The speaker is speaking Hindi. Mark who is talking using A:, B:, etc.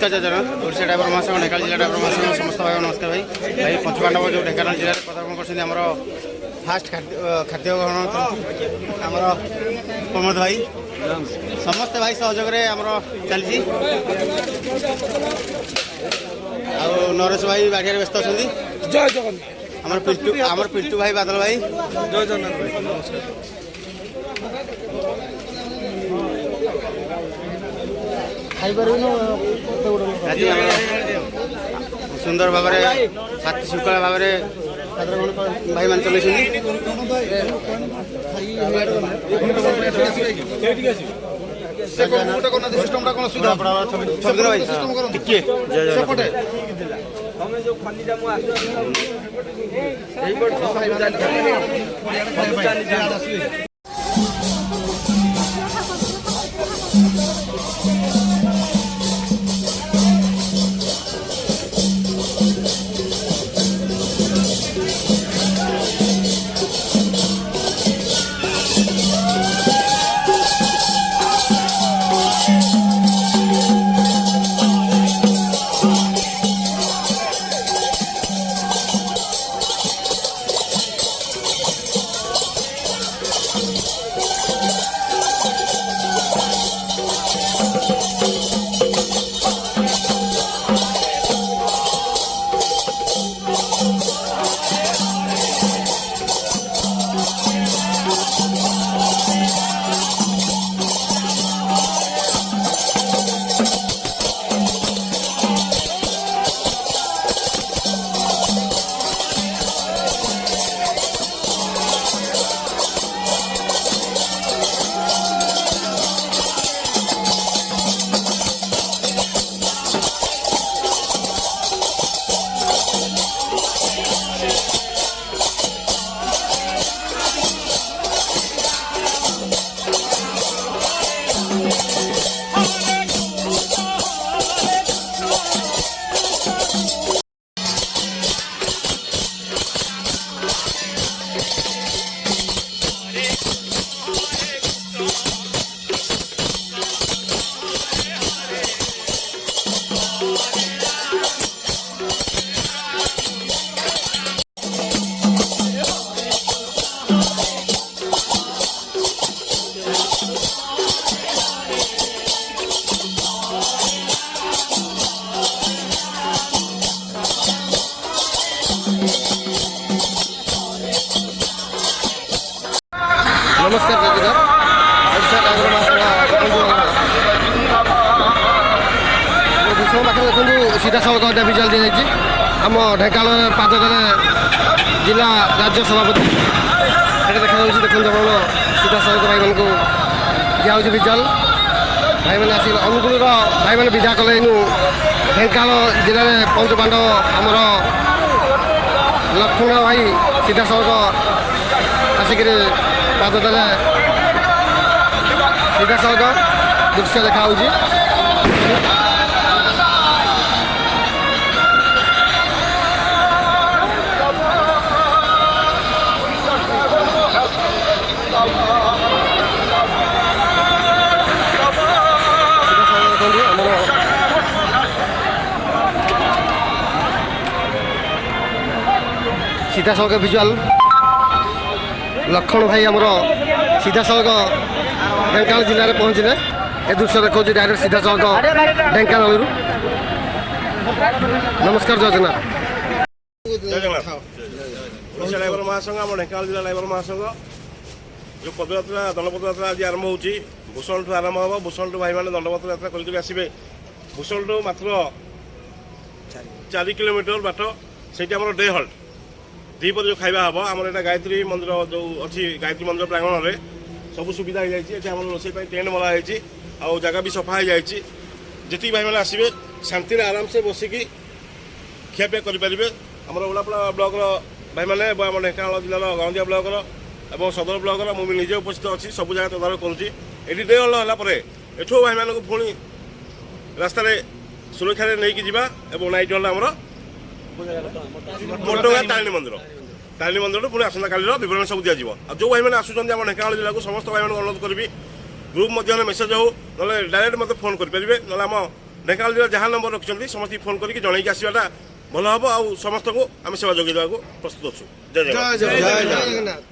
A: नमस्कार जगन्नाथ ओडिशा ड्राइवर महासंघ ढेंकानाल जिला ड्राइवर महासंघ समस्त भाई नमस्कार भाई भाई पंचपांडव जो ढेंकानाल जिले में पदार्पण कर फास्ट खाद्य ग्रहण आमर प्रमोद भाई समस्त भाई सहयोग चलती नरेश भाई बाड़िया व्यस्त अच्छा
B: जय जगन्नाथ
A: आमर पिंटू भाई बादल भाई
B: जय जगन्नाथ भाई नमस्कार
A: सुंदर भाव साथी श्रृंखला भाव भाई मान चल नमस्कार जगन्नाथ ओडिशा ड्राइवर महासंघ पाखे देखो सीधा सड़क भिजुआल दी जाए आम ढेंकानाल पादतले जिला राज्य सभापति देखा देखते आप सीधा सड़क भाई मान को दिखाई भिजुआल भाई मैंने आस अनुकूल भाई मैंने विदा कले ढेंकानाल जिले में पंचपांडव आमर लक्ष्मण भाई सीधा सड़क आसिक पादतले सीधा सड़क दृश्य देखा सीधा सड़क भिजुआल लक्ष्मण भाई आमर सीधा सड़क ढेंकानाल जिले में पहुँचले ए दृश्य देखा डायरेक्ट सीधा सड़क ढेंकानाल नमस्कार जगन्नाथ
C: ओडिशा ड्राइवर महासंघ आम ढेंकानाल जिला ड्राइवर महासंघ जो पदयात्रा दंडपत्र यात्रा आज आरंभ हो भूषण ठू आरंभ हम भूषण ठू भाई मैंने दंडपत्र यात्रा करके आसवे भूषण ठू मात्र 4 किलोमीटर बाट से डे हल्ट दीपर जो खाଇବା हम आम यहाँ गायत्री मंदिर जो अच्छी गायत्री मंदिर प्रांगण में सब सुविधा हो जाए रोषे टेंट मराई आ जगह भी सफा हो जाए जी भाई मैंने आसवे शांति आराम से बसिकी खियापिया करेंगे आम ओलापड़ा ब्लक भाई मैंने आम ढेंकानाल जिलार गंदिया ब्लकर और सदर ब्लकर मुझे निजे उपस्थित अच्छी सब जगह तदारख करुँची ये डे हल्ट है एठू भाई मानक पुणी रास्तार सुरक्षा नहीं कि नाइट हल्ट आमर मोटगा तारिणी मंदिर पुणी आसंता काली विवरण सब दिज्व जो भाई मैंने आसुँच ढेंकानाल जिला को समस्त भाई अनुरोध करी ग्रुप मध्य मेसेज हो ना डायरेक्ट मत फोन करेंगे ना आम ଢେଙ୍କାନାଳ ଜିଲ୍ଲା ଯାହା ନମ୍ବର ରଖିଛନ୍ତି ସମସ୍ତଙ୍କୁ ଫୋନ୍ କରିକି ଜଣେଇକି ଆସିବାଟା ଭଲ ହେବ ଆଉ ସମସ୍ତଙ୍କୁ ଆମେ ସେବା ଯୋଗାଇ ଦେବାକୁ ପ୍ରସ୍ତୁତ ଅଛୁ ଜୟ ଜଗନ୍ନାଥ।
B: ଜୟ ଜଗନ୍ନାଥ।
A: ଜୟ ଜଗନ୍ନାଥ।